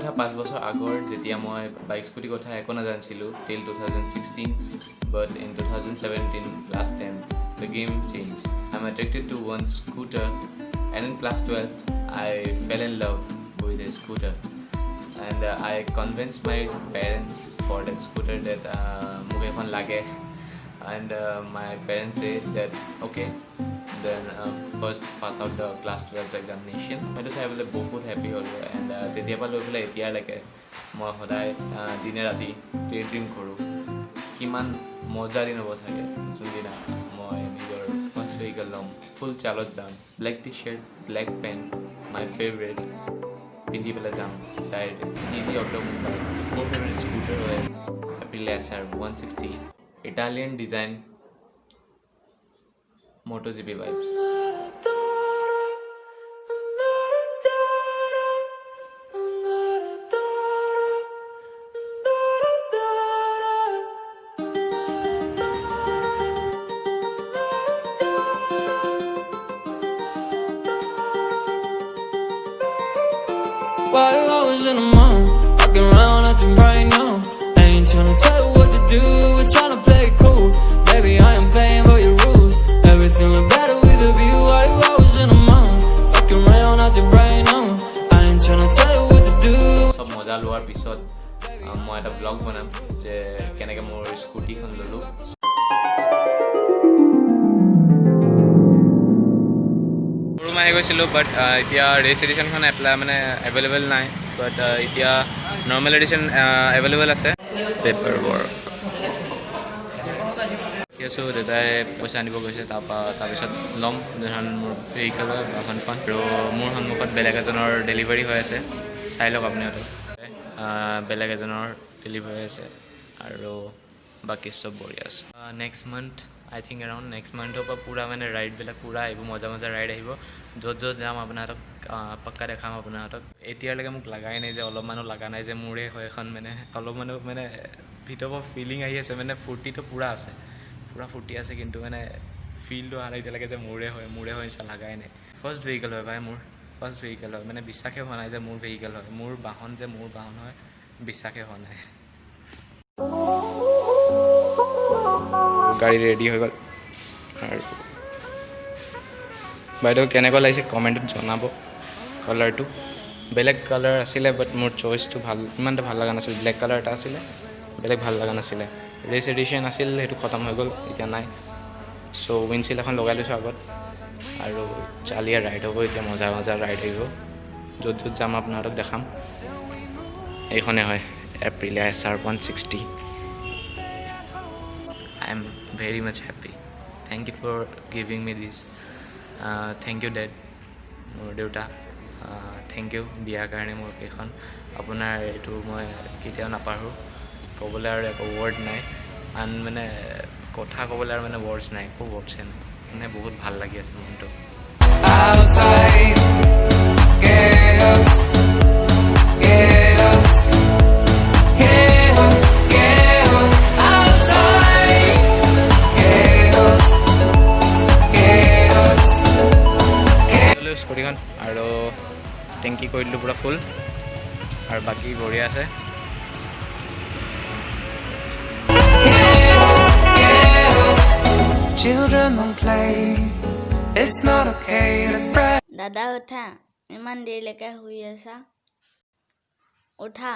কথা 5 বছৰ আগৰ যেতিয়া মই বাইক স্কুটি কথা একো নাজানিছিলোঁ till 2016 but in 2017 class 10 the game changed. I'm attracted to one scooter and in class 12 I fell in love with a scooter and I convinced my parents for that scooter that mukhe ekhon lage and my parents said that okay then first pass out the class 12 examination. I just have like बहुत happy हो गया and तेतिया पर लोग बोले इतिहार लगे मैं होदाय दिने राती dream करूँ कि मान मजा दिन हो सके सुनिना मैं निजर फर्स्ट vehicle लम full चालत जाम black t-shirt black pen my favorite पिंडी वाला जाम direct CG automobiles my favorite scooter है Aprilia SR 160 Italian design MotoGP vibes. While I was in a mall, walking around acting right now. I ain't tryna tell you what to do, we're tryna play it cool. Baby, I am playing by your rules. Everything look better with a view. While I was in a mall, walking around acting right now. I ain't tryna tell you what to do. सब मजा लोৱাৰ পিছত মই এটা blog বনাম যে কেনেকৈ মোৰ স্কুটিখন ল'লোঁ মাৰি গৈছিলোঁ বাট এতিয়া ৰেচ এডিশ্যনখন এপ্লাই মানে এভেইলেবল নাই বাট এতিয়া নৰ্মেল এডিশ্যন এভেইলেবল আছে পেপাৰ ৱৰ্ক আছোঁ দেউতাই পইচা আনিব গৈছে তাৰপিছত ল'ম যোনখন মোৰ ভেহিকেলৰ বাহনখন আৰু মোৰ সন্মুখত বেলেগ এজনৰ ডেলিভাৰী হৈ আছে চাই লওক আপোনালোকে বেলেগ এজনৰ ডেলিভাৰী আছে আৰু বাকী চব বঢ়িয়া আছে নেক্সট মান্থ আই থিংক এৰাউণ্ড নেক্সট মান্থৰ পৰা পূৰা মানে ৰাইডবিলাক পূৰা আহিব মজা মজা ৰাইড আহিব য'ত যাম আপোনাহঁতক পাক্কা দেখাম আপোনাহঁতক এতিয়ালৈকে মোক লাগাই নাই যে অলপমানো লগা নাই যে মোৰে হয় এখন মানে অলপমানো মানে ভিতৰৰ পৰা ফিলিং আহি আছে মানে ফূৰ্তিটো পূৰা আছে পূৰা ফূৰ্তি আছে কিন্তু মানে ফিলটো অহা নাই এতিয়ালৈকে যে মোৰে হয় নিচিনা লাগাই নাই ফাৰ্ষ্ট ভেহিকেল হয় ভাই মোৰ ফাৰ্ষ্ট ভেহিকেল হয় মানে বিশ্বাসে হোৱা নাই যে মোৰ ভেহিকেল হয় মোৰ বাহন হয় বিশ্বাসে হোৱা নাই গাড়ী ৰেডি হৈ গ'ল আৰু বাইদেউ কেনেকুৱা লাগিছে কমেণ্টত জনাব কালাৰটো বেলেগ কালাৰ আছিলে বাট মোৰ চইচটো ইমান এটা ভাল লগা নাছিল ব্লেক কালাৰ এটা আছিলে বেলেগ ভাল লগা নাছিলে ৰেচ এডিশ্যন আছিল সেইটো খতম হৈ গ'ল এতিয়া নাই চ' উইণ্ডশ্বিল্ড এখন লগাই লৈছোঁ আগত আৰু চালিয়ে ৰাইড হ'ব এতিয়া মজা ৰাইড আহিব য'ত যাম আপোনালোকক দেখাম এইখনে হয় Aprilia SR 160 I am very much happy thank you for giving me this thank you dad মোৰ দেউতা thank you দিয়াৰ কাৰণে মোৰ এইখন আপোনাৰ এইটো মই কেতিয়াও নাপাহৰোঁ ক'বলৈ আৰু একো ৱৰ্ড নাই মানে কথা ক'বলৈ আৰু মানে ৱৰ্ডছ নাই একো ৱৰ্ডছে নাই মানে বহুত ভাল লাগি আছে মনটো স্কুটিখন আৰু টেংকি কৰি দিলোঁ পূৰা ফুল আৰু বাকী বঢ়িয়া আছে দাদা উঠা ইমান দেৰিলৈকে শুই আছা উঠা